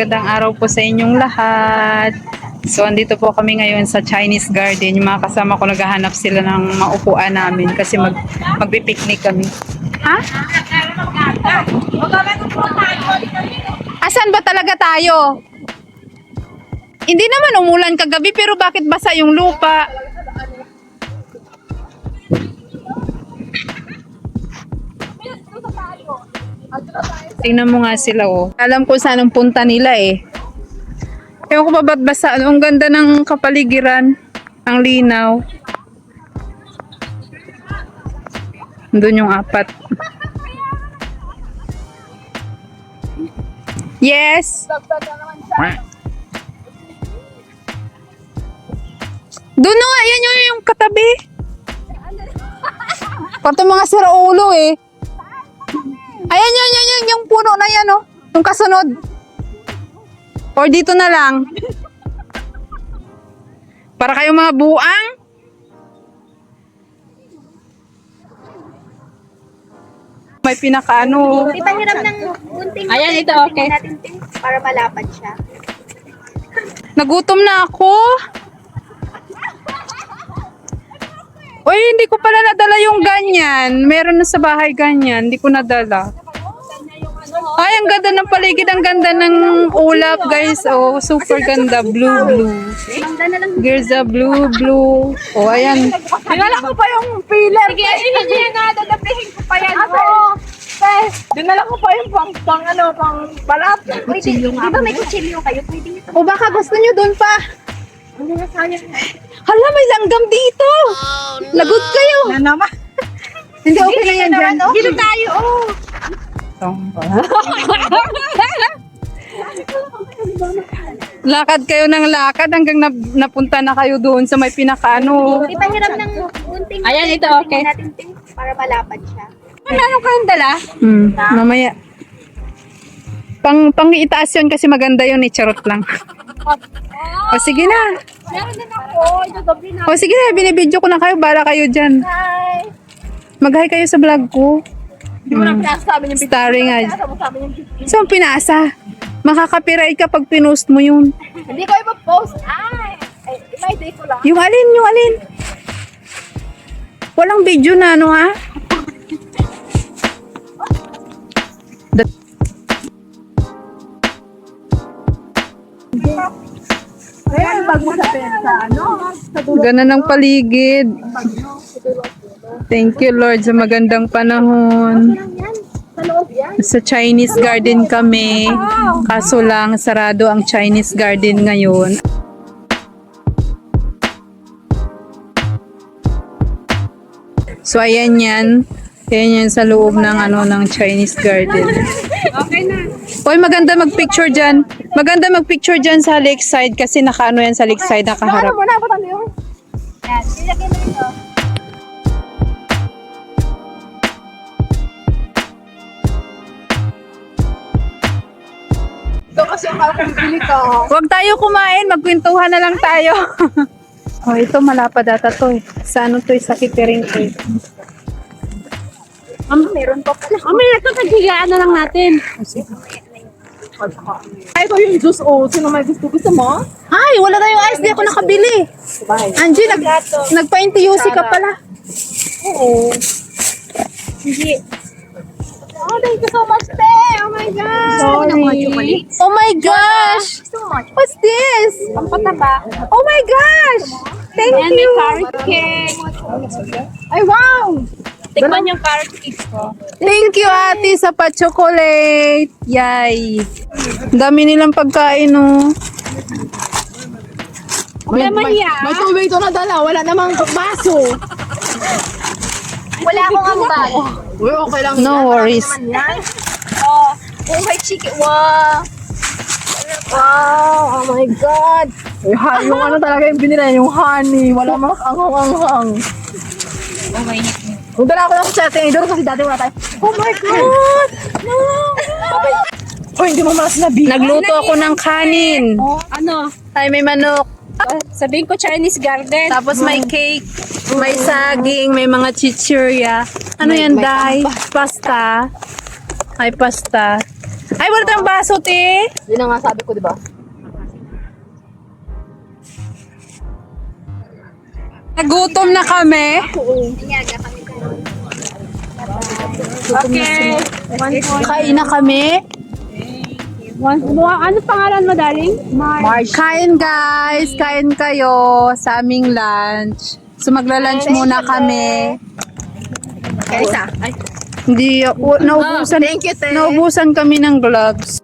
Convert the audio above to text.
magandang araw po sa inyong lahat. So, andito po kami ngayon sa Chinese Garden. Yung mga kasama ko naghahanap sila ng maupuan namin kasi magpipiknik kami. Ha? Asan ba talaga tayo? Hindi naman umulan kagabi pero bakit basa yung lupa? Tingnan mo nga sila, oh. Alam ko saan ang punta nila, eh. Ewan ko ba ba't basa? Ang ganda ng kapaligiran. Ang linaw. Doon yung apat. Yes! Doon no, ayan yung katabi. Pati mga siraulo, eh. Ayan yung puno na yan, oh. Yung kasunod. Or dito na lang. Para kayong mga buang. May pinakaano. Ipahiram ng gunting. Ayan, ito, okay. Natin para malapad siya. Nagutom na ako. Uy, hindi ko pala nadala yung ganyan. Meron na sa bahay ganyan. Hindi ko nadala. Ay, ang ganda ng paligid. Ang ganda ng ulap, guys. Oh, super ganda. Blue. Girza, blue. Oh, ayan. Dinala ko pa yung pillar. Sige, hindi nga. Dadapihin ko pa yan. Dinala ko pa yung pang balat. Di ba may kutsilyo kayo? Pwede nyo. O baka gusto nyo dun pa. Ano na sayang? Hala, may langgam dito. Lagot kayo. Na naman. Hindi, okay na yan dyan. Dito tayo, oh. Lakad kayo ng lakad hanggang napunta na kayo doon sa may pinakaano. Ipahiram ng gunting. Ayan, ito, okay. Natin para malapad siya. Ano kang dala? Mamaya. Pang itaas yun kasi maganda yun, charot lang. O sige na. Meron din ako. Idodobli na. O sige na, binibidyo ko na kayo. Bala kayo dyan. Hi. Mag-hi kayo sa vlog ko. Hindi mo na pinasa amin yung Starring ads. Pinasa mo sa amin yung picture. Saan pinasa? Makaka-copyright ka pag pinost mo yun. Hindi ko ipa-post. Ay, may day ko lang. Yung alin. Walang video na, ano ha? Ayan, bag mo sa pensa, ano? Gana ng paligid. Thank you, Lord, sa magandang panahon. Sa loob yan. Sa Chinese garden kami. Kaso lang, sarado ang Chinese garden ngayon. So, ayan yan. Ayan yan sa loob ng ng Chinese garden. Okay na. Hoy, maganda mag-picture dyan. Maganda mag-picture dyan sa lakeside kasi nakaano yan sa lakeside, nakaharap. Ano mo na, ba't yun? Yan. Silagay mo ito. Ito kasi ang kakambili ka. Huwag tayo kumain, magkwentuhan na lang tayo. Oh, ito malapad ata to eh. Sa ano to eh, sa kitering to eh. Meron pa pala. Mamaya ito, naghigaan na lang natin. Ay, ito yung juice, oh. Sino may gusto mo? Ay, wala tayong ice, di ako nakabili. Angie, nagpa-NTUC ka pala. Oo. Hindi. Oh, thank you so much, te. Oh my God. Sorry. Oh my gosh! So much. What's this? Pampataba. Oh my gosh! Thank And may you! carrot cake. Ay, wow! Tikman yung carrot cake ko. Thank you, ate, sa pa-chocolate. Yay! Dami nilang pagkain, oh. Wala man yan. May tubig ito na dala. Wala namang baso. Wala akong ambag. Uy, okay lang. No worries. Oh, may chicken. Wow. Wow, oh my God. Yung ano talaga yung binila, yung honey. Wala mang anghang-anghang. Oh my God. Kung dala ko lang sa tinidor kasi dati wala tayo. Oh my God! No! Oh, hindi mo malas na Nagluto ako ng kanin. Ano? Ay, may manok. Sabihin ko Chinese garden. Tapos may cake, may saging, may mga chichirya. Ano yan, Day? Pasta. Ay, pasta. Ay, wala tayong baso, te. Yun na nga sabi ko, di ba? Nagutom na kami. Okay. Kain na kami. Ano pangalan mo, darling? Kain guys, kain kayo sa aming lunch. So magla-lunch muna kami. Kaya isa. Hindi, naubusan, thank you, te. naubusan kami ng gloves.